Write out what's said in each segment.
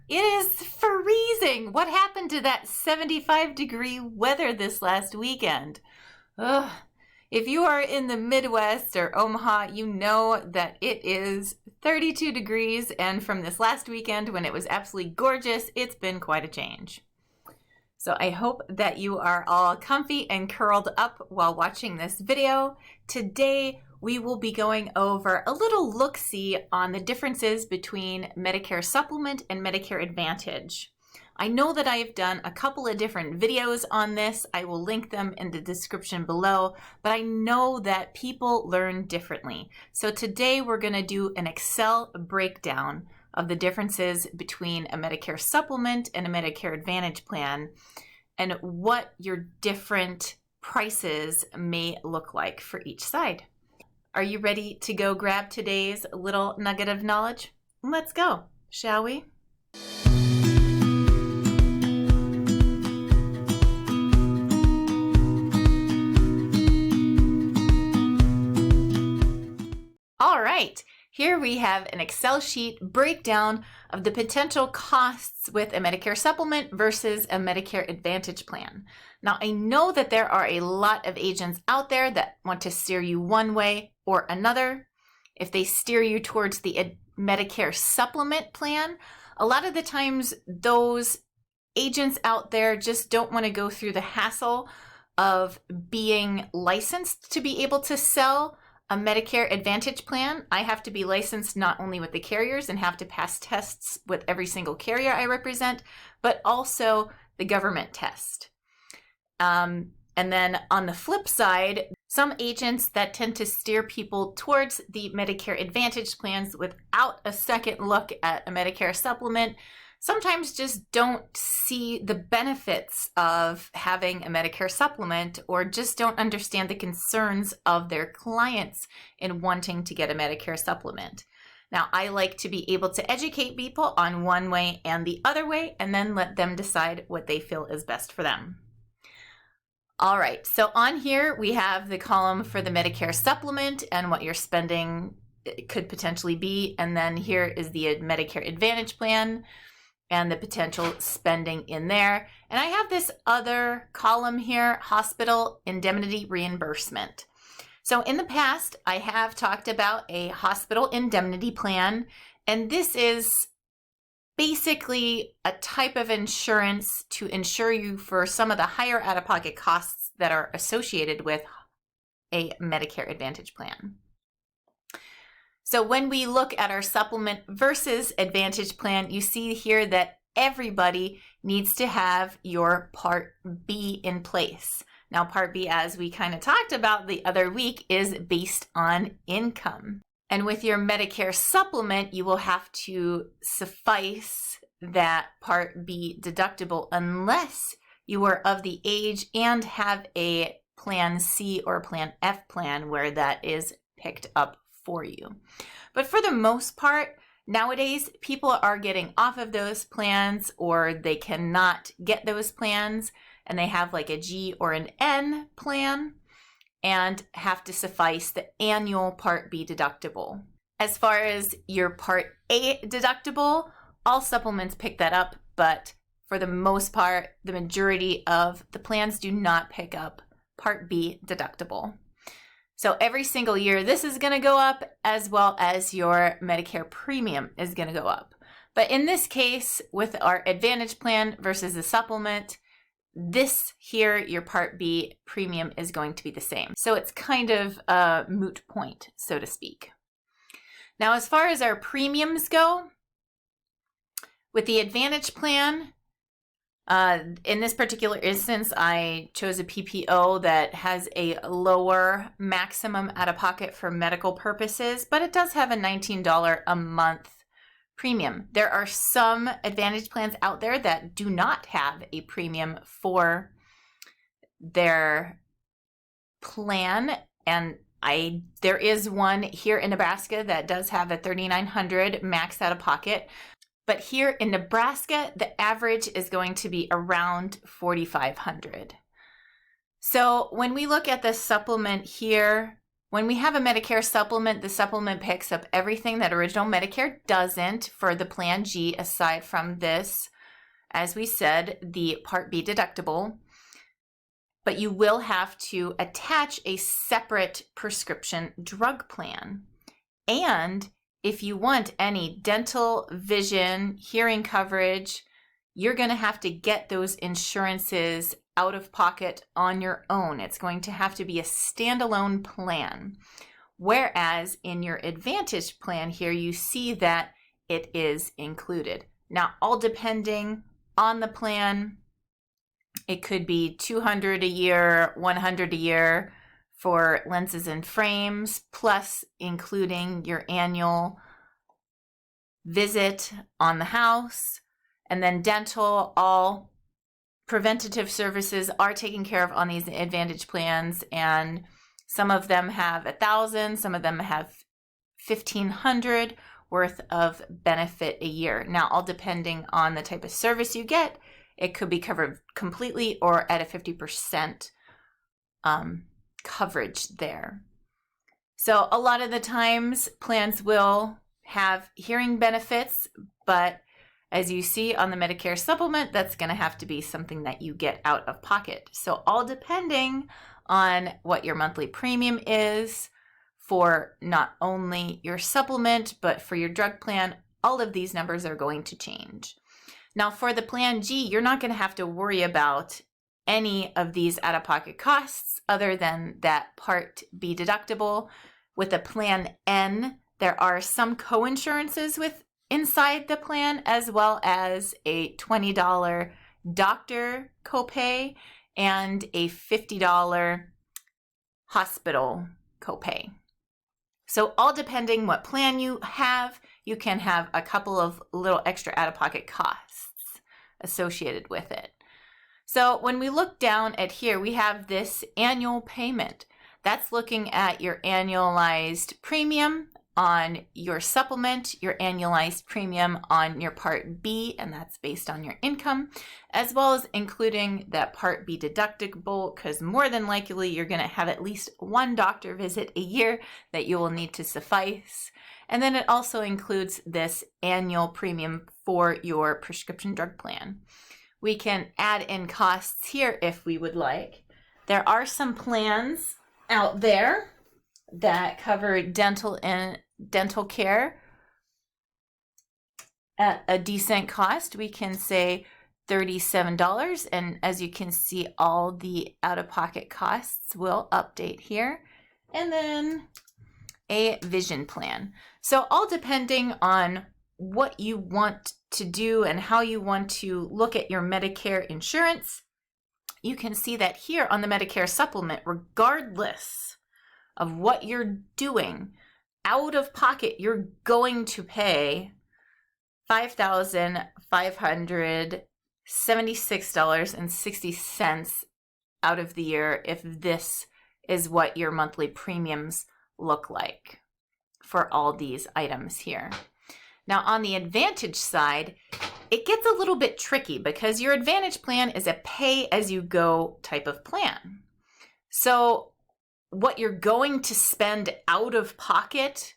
It is freezing. What happened to that 75-degree weather this last weekend? Ugh. If you are in the Midwest or Omaha, you know that it is 32 degrees, and from this last weekend when it was absolutely gorgeous, it's been quite a change. So I hope that you are all comfy and curled up while watching this video. Today, we will be going over a little look-see on the differences between Medicare Supplement and Medicare Advantage. I know that I have done a couple of different videos on this. I will link them in the description below, but I know that people learn differently. So today we're going to do an Excel breakdown of the differences between a Medicare Supplement and a Medicare Advantage plan and what your different prices may look like for each side. Are you ready to go grab today's little nugget of knowledge? Let's go, shall we? All right, here we have an Excel sheet breakdown of the potential costs with a Medicare Supplement versus a Medicare Advantage plan. Now, I know that there are a lot of agents out there that want to steer you one way or another. If they steer you towards the Medicare Supplement plan, a lot of the times those agents out there just don't want to go through the hassle of being licensed to be able to sell a Medicare Advantage plan. I have to be licensed not only with the carriers and have to pass tests with every single carrier I represent, but also the government test. And then on the flip side, some agents that tend to steer people towards the Medicare Advantage plans without a second look at a Medicare Supplement sometimes just don't see the benefits of having a Medicare Supplement, or just don't understand the concerns of their clients in wanting to get a Medicare Supplement. Now, I like to be able to educate people on one way and the other way, and then let them decide what they feel is best for them. All right, so on here we have the column for the Medicare Supplement and what your spending could potentially be, and then here is the Medicare Advantage plan and the potential spending in there. And I have this other column here, hospital indemnity reimbursement. So in the past, I have talked about a hospital indemnity plan, and this is basically a type of insurance to insure you for some of the higher out-of-pocket costs that are associated with a Medicare Advantage plan. So when we look at our supplement versus Advantage plan, you see here that everybody needs to have your Part B in place. Now, Part B, as we kind of talked about the other week, is based on income. And with your Medicare Supplement, you will have to suffice that Part B deductible unless you are of the age and have a Plan C or Plan F plan where that is picked up for you. But for the most part, nowadays, people are getting off of those plans, or they cannot get those plans, and they have like a G or an N plan and have to suffice the annual Part B deductible. As far as your Part A deductible, all supplements pick that up, but for the most part, the majority of the plans do not pick up Part B deductible. So every single year, this is going to go up, as well as your Medicare premium is going to go up. But in this case, with our Advantage plan versus the supplement, this here, your Part B premium is going to be the same. So it's kind of a moot point, so to speak. Now, as far as our premiums go, with the Advantage plan, in this particular instance, I chose a PPO that has a lower maximum out-of-pocket for medical purposes, but it does have a $19 a month premium. There are some Advantage plans out there that do not have a premium for their plan, and there is one here in Nebraska that does have a $3,900 max out-of-pocket. But here in Nebraska, the average is going to be around $4,500. So when we look at the supplement here, When we have a Medicare supplement, the supplement picks up everything that original Medicare doesn't for the Plan G, aside from this, as we said, the Part B deductible. But you will have to attach a separate prescription drug plan. And if you want any dental, vision, hearing coverage, you're going to have to get those insurances out of pocket on your own. It's going to have to be a standalone plan. Whereas in your Advantage plan here, you see that it is included. Now, all depending on the plan, it could be $200 a year, $100 a year for lenses and frames, plus including your annual visit on the house. And then dental, all preventative services are taken care of on these Advantage plans. And some of them have $1,000, some of them have $1,500 worth of benefit a year. Now, all depending on the type of service you get, it could be covered completely or at a 50% coverage there. So a lot of the times plans will have hearing benefits, but as you see on the Medicare supplement, that's going to have to be something that you get out of pocket. So all depending on what your monthly premium is for not only your supplement, but for your drug plan, all of these numbers are going to change. Now for the Plan G, you're not going to have to worry about any of these out-of-pocket costs other than that Part B deductible. With a Plan N, there are some co-insurances with inside the plan, as well as a $20 doctor copay and a $50 hospital copay. So all depending what plan you have, you can have a couple of little extra out-of-pocket costs associated with it. So when we look down at here, we have this annual payment. That's looking at your annualized premium on your supplement, your annualized premium on your Part B, and that's based on your income, as well as including that Part B deductible, because more than likely you're going to have at least one doctor visit a year that you will need to suffice. And then it also includes this annual premium for your prescription drug plan. We can add in costs here if we would like. There are some plans out there that cover dental and dental care at a decent cost. We can say $37, and as you can see, all the out-of-pocket costs will update here. And then a vision plan. So all depending on what you want to do and how you want to look at your Medicare insurance, you can see that here on the Medicare supplement, regardless of what you're doing, out of pocket, you're going to pay $5,576.60 out of the year if this is what your monthly premiums look like for all these items here. Now on the Advantage side, it gets a little bit tricky because your Advantage plan is a pay-as-you-go type of plan. So what you're going to spend out of pocket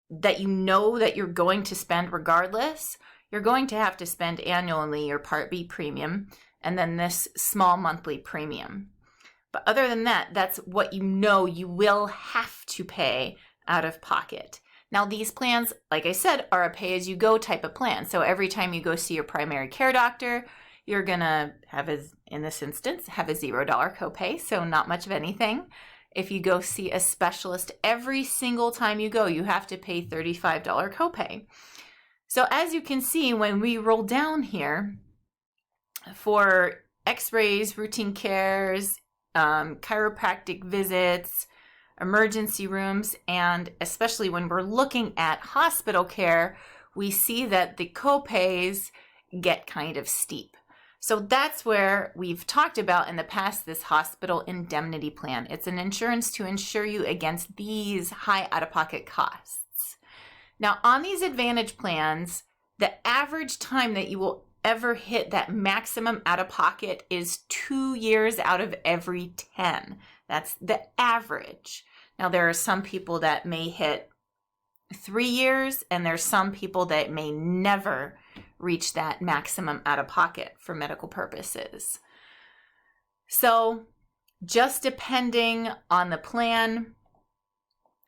that you know that you're going to spend regardless, you're going to have to spend annually your Part B premium and then this small monthly premium. But other than that, that's what you know you will have to pay out of pocket. Now these plans, like I said, are a pay-as-you-go type of plan. So every time you go see your primary care doctor, you're gonna have, in this instance, have a $0 copay, so not much of anything. If you go see a specialist, every single time you go, you have to pay $35 copay. So as you can see, when we roll down here for x-rays, routine cares, chiropractic visits, emergency rooms, and especially when we're looking at hospital care, we see that the copays get kind of steep. So that's where we've talked about in the past this hospital indemnity plan. It's an insurance to insure you against these high out-of-pocket costs. Now on these Advantage plans, the average time that you will ever hit that maximum out-of-pocket is 2 years out of every 10. That's the average. Now, there are some people that may hit 3 years, and there's some people that may never reach that maximum out of pocket for medical purposes. So just depending on the plan,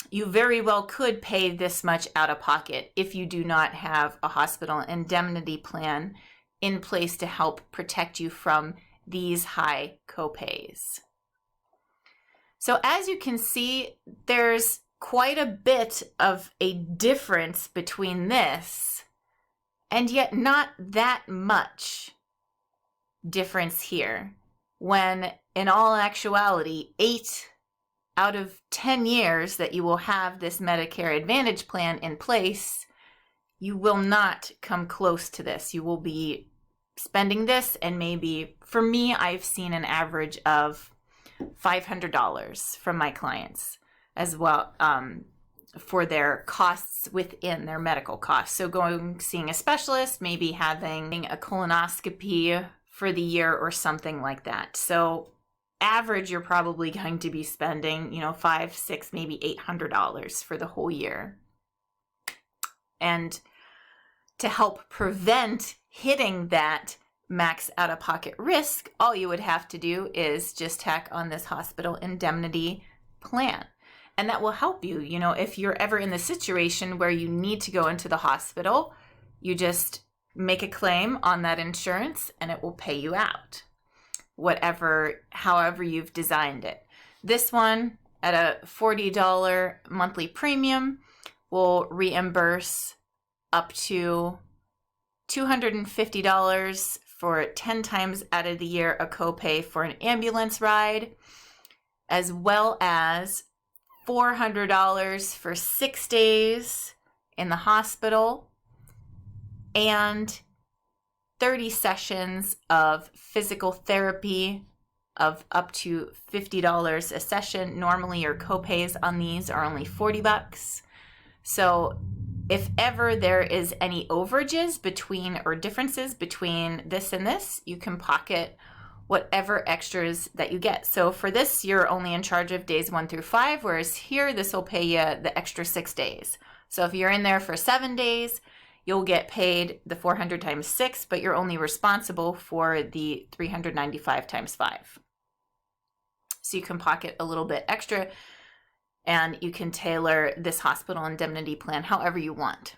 you very well could pay this much out of pocket if you do not have a hospital indemnity plan in place to help protect you from these high copays. So as you can see, there's quite a bit of a difference between this, and yet not that much difference here, when in all actuality, 8 out of 10 years that you will have this Medicare Advantage plan in place, you will not come close to this. You will be spending this, and maybe, for me, I've seen an average of $500 from my clients as well, for their costs within their medical costs. So seeing a specialist, maybe having a colonoscopy for the year or something like that. So average, you're probably going to be spending, $500, $600, maybe $800 for the whole year. And to help prevent hitting that max out-of-pocket risk, all you would have to do is just tack on this hospital indemnity plan. And that will help you. If you're ever in the situation where you need to go into the hospital, you just make a claim on that insurance and it will pay you out, however you've designed it. This one at a $40 monthly premium will reimburse up to $250 for 10 times out of the year a copay for an ambulance ride, as well as $400 for 6 days in the hospital, and 30 sessions of physical therapy of up to $50 a session. Normally your copays on these are only $40. So if ever there is any overages or differences between this and this, you can pocket whatever extras that you get. So for this, you're only in charge of days 1 through 5, whereas here, this will pay you the extra 6 days. So if you're in there for 7 days, you'll get paid the 400 times 6, but you're only responsible for the 395 times 5. So you can pocket a little bit extra, and you can tailor this hospital indemnity plan however you want.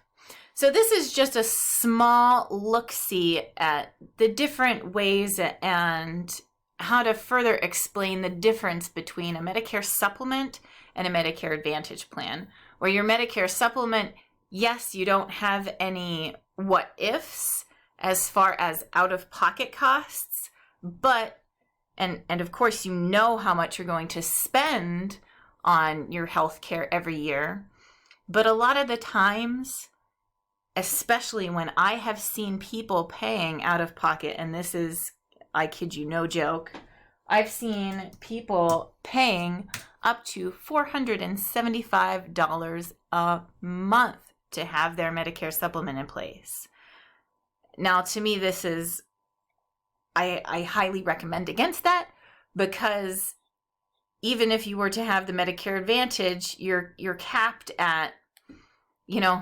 So this is just a small look-see at the different ways and how to further explain the difference between a Medicare Supplement and a Medicare Advantage plan. Where your Medicare Supplement, yes, you don't have any what-ifs as far as out-of-pocket costs, but, and of course you know how much you're going to spend on your health care every year, but a lot of the times, especially when I have seen people paying out of pocket, and this is, I kid you, no joke, I've seen people paying up to $475 a month to have their Medicare Supplement in place. Now, to me, this is, I highly recommend against that, because even if you were to have the Medicare Advantage, you're capped at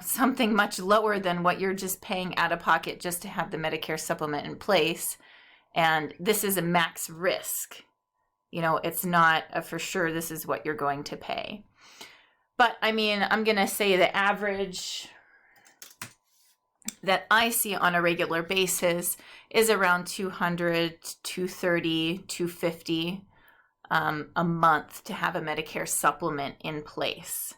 something much lower than what you're just paying out of pocket just to have the Medicare Supplement in place. And this is a max risk. It's not a for sure this is what you're going to pay. But I'm going to say the average that I see on a regular basis is around $200, $230, $250 a month to have a Medicare Supplement in place.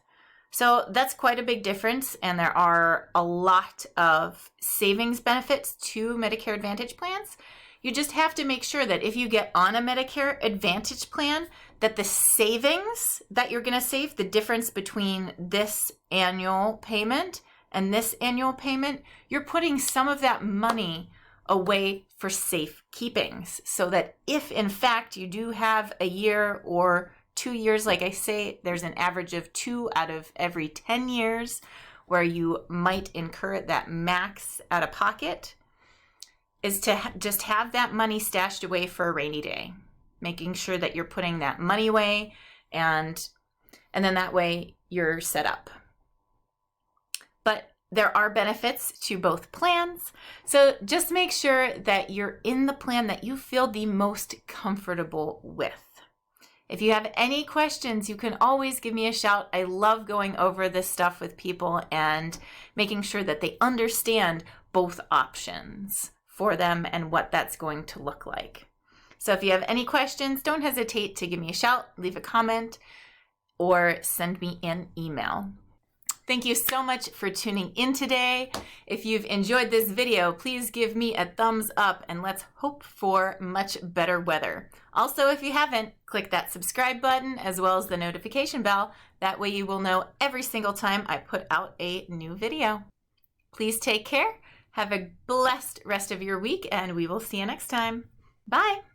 So that's quite a big difference, and there are a lot of savings benefits to Medicare Advantage plans. You just have to make sure that if you get on a Medicare Advantage plan, that the savings that you're going to save, the difference between this annual payment and this annual payment, you're putting some of that money away for safe keepings, so that if in fact you do have a year or 2 years, like I say, there's an average of 2 out of every 10 years where you might incur that max out of pocket, is to just have that money stashed away for a rainy day, making sure that you're putting that money away. And And then that way you're set up. But there are benefits to both plans. So just make sure that you're in the plan that you feel the most comfortable with. If you have any questions, you can always give me a shout. I love going over this stuff with people and making sure that they understand both options for them and what that's going to look like. So if you have any questions, don't hesitate to give me a shout, leave a comment, or send me an email. Thank you so much for tuning in today. If you've enjoyed this video, please give me a thumbs up and let's hope for much better weather. Also, if you haven't, click that subscribe button as well as the notification bell. That way you will know every single time I put out a new video. Please take care. Have a blessed rest of your week and we will see you next time. Bye.